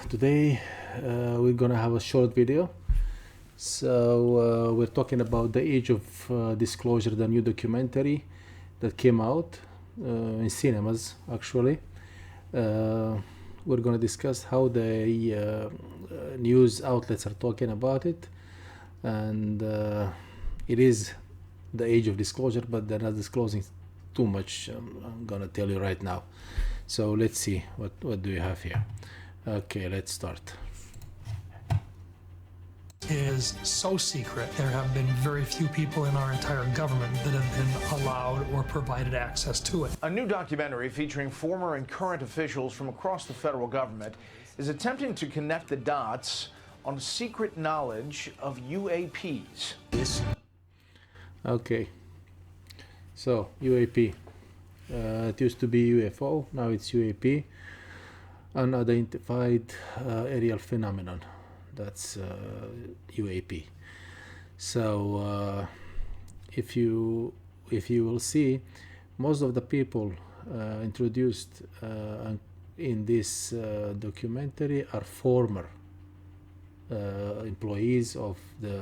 Today we're gonna have a short video. So we're talking about the Age of Disclosure, the new documentary that came out in cinemas actually. We're gonna discuss how the news outlets are talking about it, and it is the age of disclosure, but they're not disclosing too much. I'm gonna tell you right now. So let's see what do you have here. Okay, let's start. Is so secret. There have been very few people in our entire government that have been allowed or provided access to it. A new documentary featuring former and current officials from across the federal government is attempting to connect the dots on secret knowledge of UAPs. Okay, so UAP. It used to be UFO, now it's UAP, unidentified aerial phenomenon. That's UAP. So if you will see, most of the people introduced in this documentary are former employees of the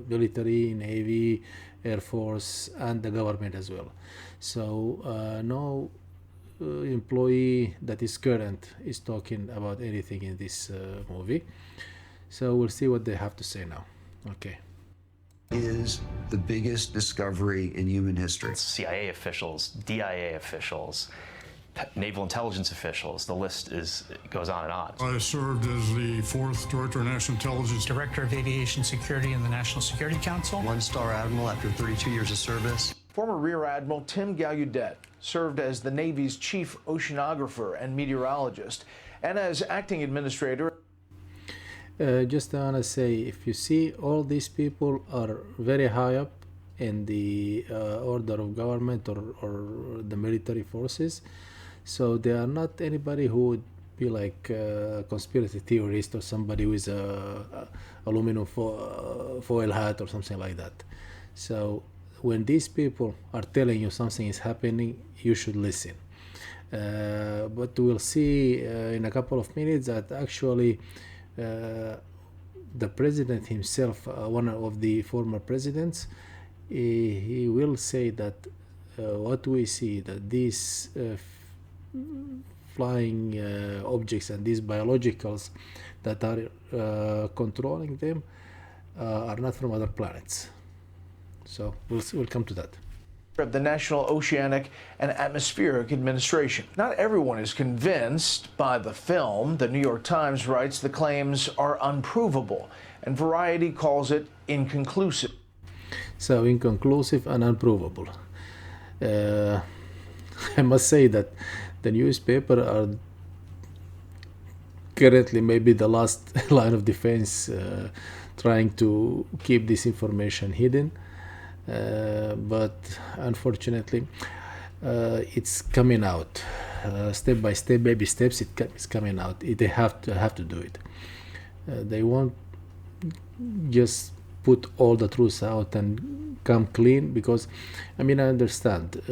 military, Navy, Air Force, and the government as well. So no employee that is current is talking about anything in this movie. So we'll see what they have to say now. Okay. Is the biggest discovery in human history. CIA officials, DIA officials, naval intelligence officials, the list goes on and on. I served as the 4th Director of National Intelligence. Director of Aviation Security in the National Security Council. One-star admiral after 32 years of service. Former Rear Admiral Tim Gallaudet served as the Navy's chief oceanographer and meteorologist, and as acting administrator. Just I want to say, if you see, all these people are very high up in the order of government or the military forces. So they are not anybody who would be like a conspiracy theorist or somebody with a aluminum foil hat or something like that. So when these people are telling you something is happening, you should listen. But we'll see in a couple of minutes that actually the president himself, one of the former presidents, he will say that what we see, that these flying objects and these biologicals that are controlling them are not from other planets. So we'll come to that. Of the National Oceanic and Atmospheric Administration. Not everyone is convinced by the film. The New York Times writes the claims are unprovable, and Variety calls it inconclusive. So inconclusive and unprovable. I must say that the newspaper are currently maybe the last line of defense, trying to keep this information hidden. But unfortunately, it's coming out step by step, baby steps. It's coming out. They have to do it. They won't just put all the truth out and come clean, because I mean, I understand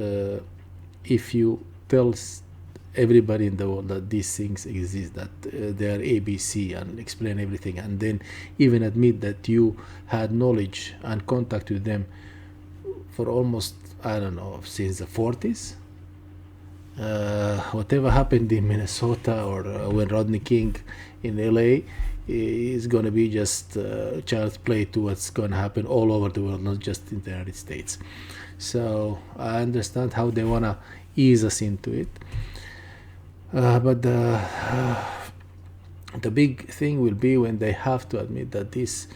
if you tell everybody in the world that these things exist, that they are ABC, and explain everything, and then even admit that you had knowledge and contact with them for almost, I don't know, since the 40s. Whatever happened in Minnesota or when Rodney King in LA is going to be just child's play to what's going to happen all over the world, not just in the United States. So I understand how they want to ease us into it. But the big thing will be when they have to admit that these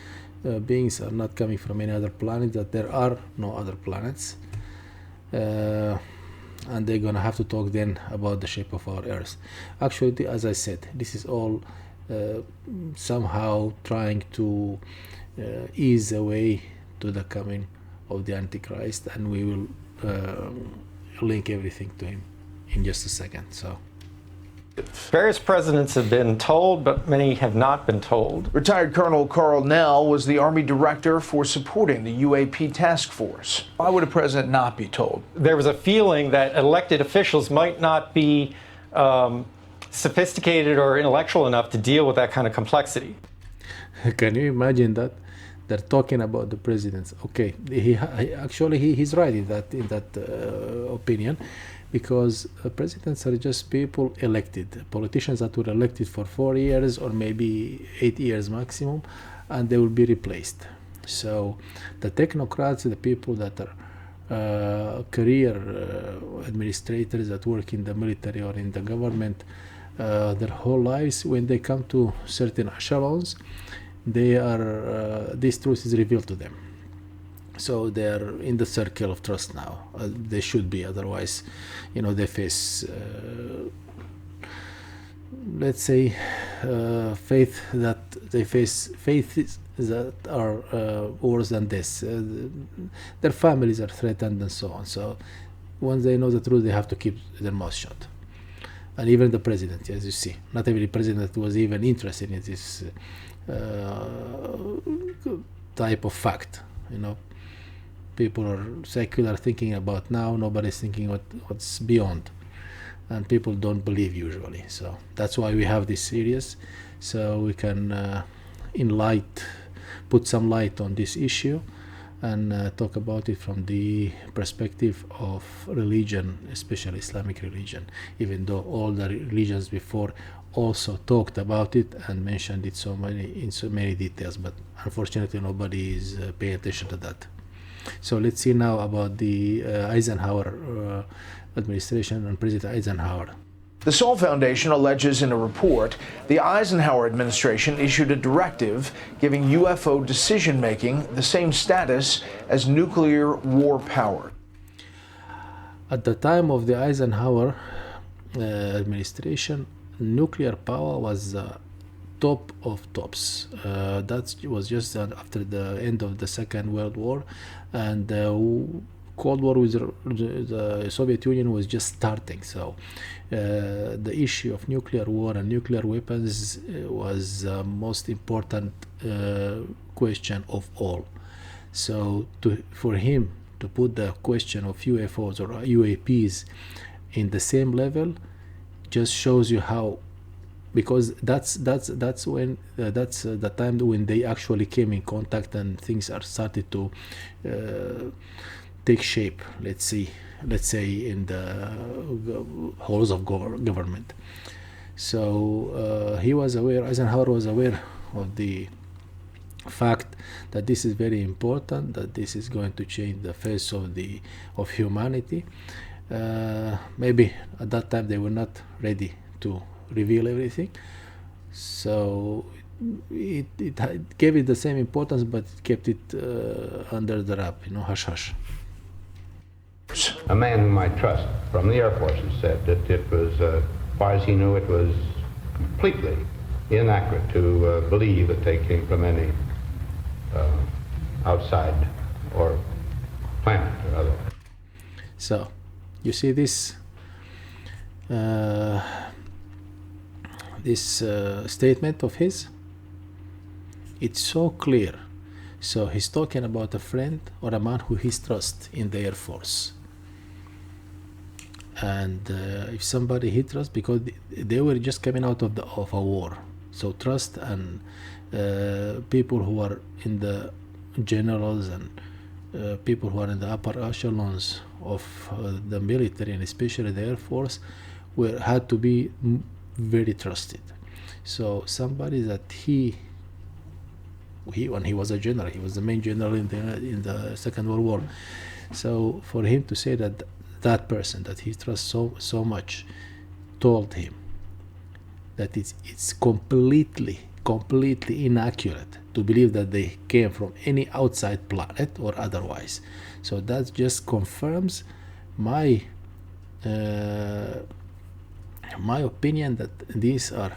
beings are not coming from any other planet, that there are no other planets, and they're gonna have to talk then about the shape of our Earth. Actually, as I said, this is all somehow trying to ease the way to the coming of the Antichrist, and we will link everything to him in just a second. So. Various presidents have been told, but many have not been told. Retired Colonel Carl Nell was the Army director for supporting the UAP task force. Why would a president not be told? There was a feeling that elected officials might not be sophisticated or intellectual enough to deal with that kind of complexity. Can you imagine that? They're talking about the presidents. Okay, he's right in that opinion, because presidents are just people elected, politicians that were elected for 4 years or maybe 8 years maximum, and they will be replaced. So the technocrats, the people that are career administrators that work in the military or in the government their whole lives, when they come to certain echelons, they are this truth is revealed to them. So they are in the circle of trust now. They should be, otherwise, they face, let's say, faith that are worse than this. Their families are threatened and so on. So once they know the truth, they have to keep their mouth shut. And even the president, as you see, not every president was even interested in this type of fact. People are secular thinking about now, nobody's thinking what's beyond, and people don't believe usually. So that's why we have this series, so we can put some light on this issue and talk about it from the perspective of religion, especially Islamic religion, even though all the religions before also talked about it and mentioned it in so many details, but unfortunately nobody is paying attention to that. So let's see now about the Eisenhower administration and President Eisenhower. The Sol Foundation alleges in a report the Eisenhower administration issued a directive giving UFO decision-making the same status as nuclear war power. At the time of the Eisenhower administration, nuclear power was top of tops. That was just after the end of the Second World War, and the Cold War with the Soviet Union was just starting. So the issue of nuclear war and nuclear weapons was the most important question of all. So for him to put the question of UFOs or UAPs in the same level just shows you how, because that's when that's the time when they actually came in contact and things are started to take shape, let's say in the halls of government. So he was aware, Eisenhower was aware of the fact that this is very important, that this is going to change the face of humanity. Maybe at that time they were not ready to reveal everything, so it gave it the same importance, but it kept it under the wrap, hush hush. A man whom I trust from the Air Force has said that it was, as far as he knew, it was completely inaccurate to believe that they came from any outside or planet or otherwise. So you see this statement of his, it's so clear. So he's talking about a friend or a man who he trusts in the Air Force. And if somebody he trusts, because they were just coming out of a war, so trust and people who are in the generals and people who are in the upper echelons of the military and especially the Air Force had to be very trusted. So somebody that he when he was a general, he was the main general in the Second World War. So for him to say that person that he trusts so much told him that it's completely inaccurate to believe that they came from any outside planet or otherwise. So that just confirms my opinion that these are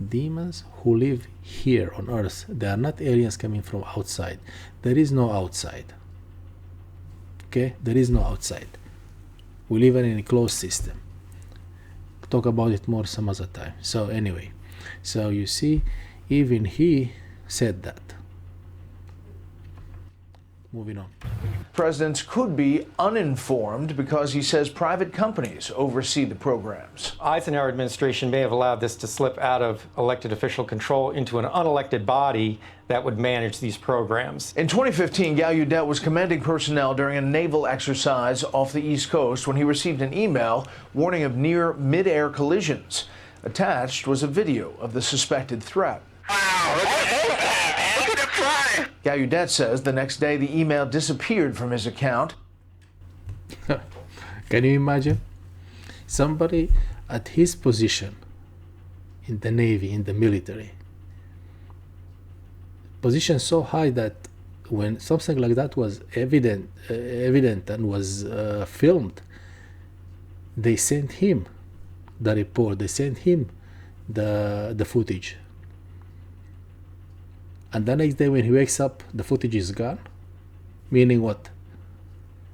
demons who live here on Earth. They are not aliens coming from outside. There is no outside. Okay, there is no outside. We live in a closed system. Talk about it more some other time. So anyway, so you see, even he said that. moving on. Presidents could be uninformed because he says private companies oversee the programs. Eisenhower administration may have allowed this to slip out of elected official control into an unelected body that would manage these programs. In 2015, Gallaudet was commanding personnel during a naval exercise off the East Coast when he received an email warning of near mid-air collisions. Attached was a video of the suspected threat. Gallaudet says the next day the email disappeared from his account. Can you imagine? Somebody at his position in the Navy, in the military, position so high that when something like that was evident and was filmed, they sent him the report, they sent him the footage. And the next day when he wakes up, the footage is gone. Meaning what?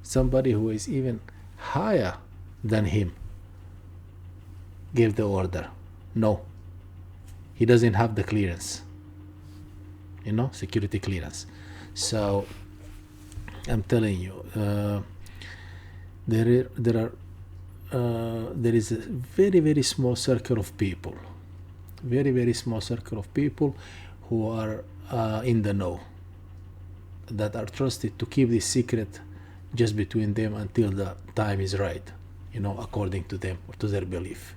Somebody who is even higher than him gave the order. No, he doesn't have the clearance, security clearance. So I'm telling you, there is a very, very small circle of people, very, very small circle of people who are in the know, that are trusted to keep this secret just between them until the time is right, according to them or to their belief.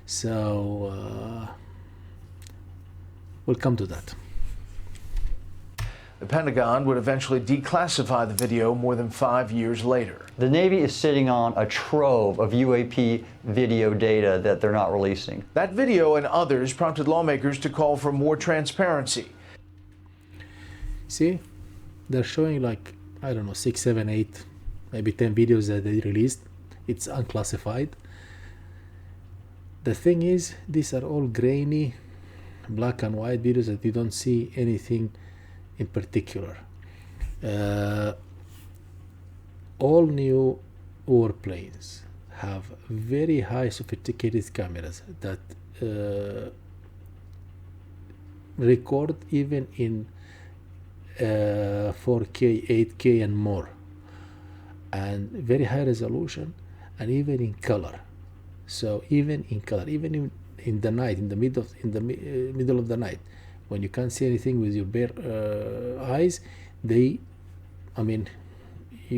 So we'll come to that. The Pentagon would eventually declassify the video more than 5 years later. The Navy is sitting on a trove of UAP video data that they're not releasing. That video and others prompted lawmakers to call for more transparency. See, they're showing like, I don't know, 6, 7, 8, maybe 10 videos that they released. It's unclassified. The thing is, these are all grainy, black and white videos that you don't see anything in particular. All new warplanes have very high sophisticated cameras that record even in 4K, 8K and more, and very high resolution, and even in color. So even in color, even in the night, in the middle of the night, when you can't see anything with your bare eyes, you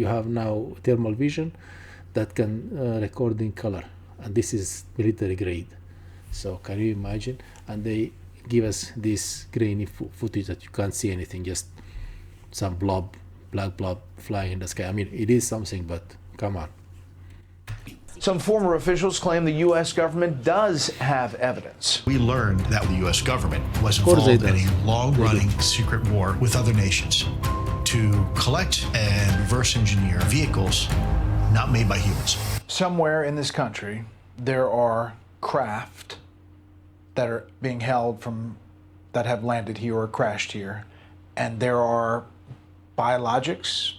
have now thermal vision that can record in color, and this is military grade. So can you imagine? And they give us this grainy footage that you can't see anything, just some black blob flying in the sky. It is something, but come on. Some former officials claim the U.S. government does have evidence. We learned that the U.S. government was involved in a long-running secret war with other nations to collect and reverse engineer vehicles not made by humans. Somewhere in this country, there are craft that are being held that have landed here or crashed here, and there are biologics,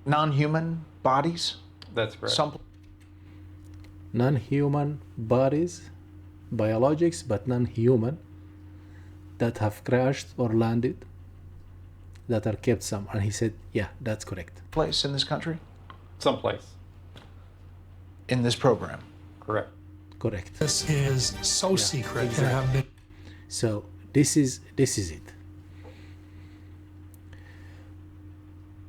non-human bodies. That's correct. Non-human bodies, biologics, but non-human, that have crashed or landed, that are kept somewhere. And he said, yeah, that's correct. Place in this country? Someplace. In this program? Correct. Correct. This is so secret. Exactly. There have been. So this is it.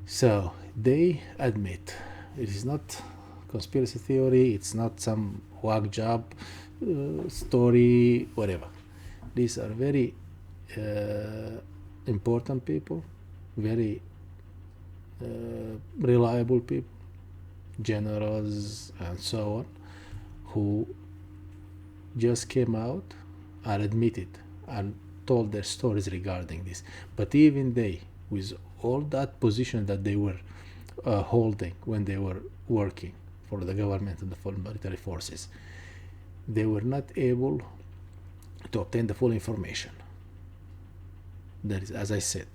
So they admit it is not conspiracy theory, it's not some whack job story, whatever. These are very important people, very reliable people, generals and so on, who just came out and admitted and told their stories regarding this. But even they, with all that position that they were holding when they were working for the government and the foreign military forces, they were not able to obtain the full information. There is, as I said,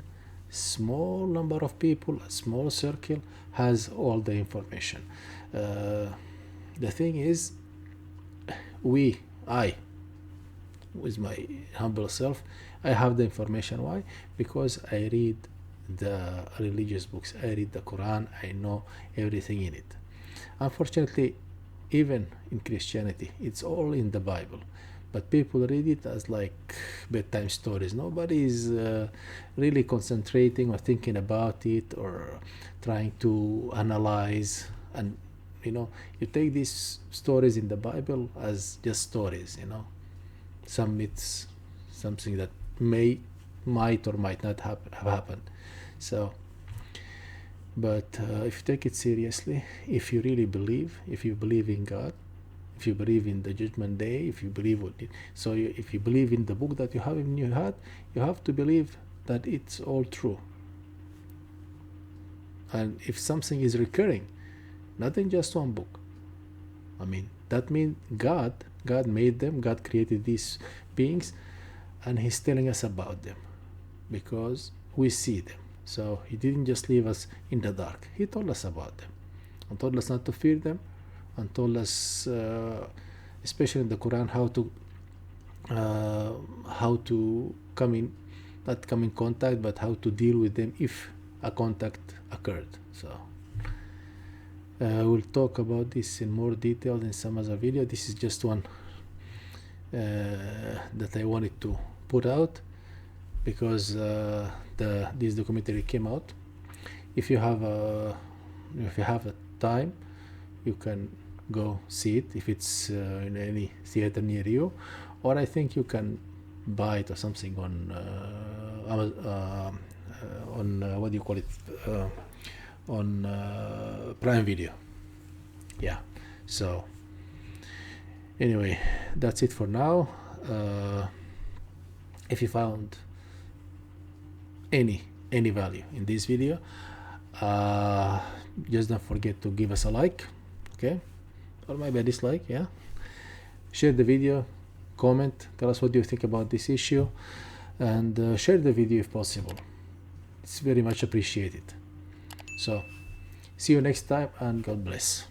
small number of people, a small circle has all the information. The thing is, I, with my humble self, I have the information. Why? Because I read the religious books. I read the Quran. I know everything in it. Unfortunately, even in Christianity, it's all in the Bible, but people read it as like bedtime stories. Nobody is really concentrating or thinking about it or trying to analyze. And you take these stories in the Bible as just stories, some myths, something that might or might not have happened. So but if you take it seriously, if you really believe, if you believe in God, if you believe in the Judgment Day, if you believe if you believe in the book that you have in your heart, you have to believe that it's all true. And if something is recurring, not in just one book, that means God made them, God created these beings, and He's telling us about them because we see them. So He didn't just leave us in the dark. He told us about them and told us not to fear them, and told us, especially in the Quran, how to not come in contact, but how to deal with them if a contact occurred. So we'll talk about this in more detail in some other video. This is just one that I wanted to put out because this documentary came out. If you have a time, you can go see it if it's in any theater near you, or I think you can buy it or something on what do you call it, on Prime Video. Yeah. So anyway, that's it for now. If you found any value in this video, just don't forget to give us a like, okay, or maybe a dislike. Yeah, share the video, comment, tell us what you think about this issue, and share the video if possible. It's very much appreciated. So see you next time, and God bless.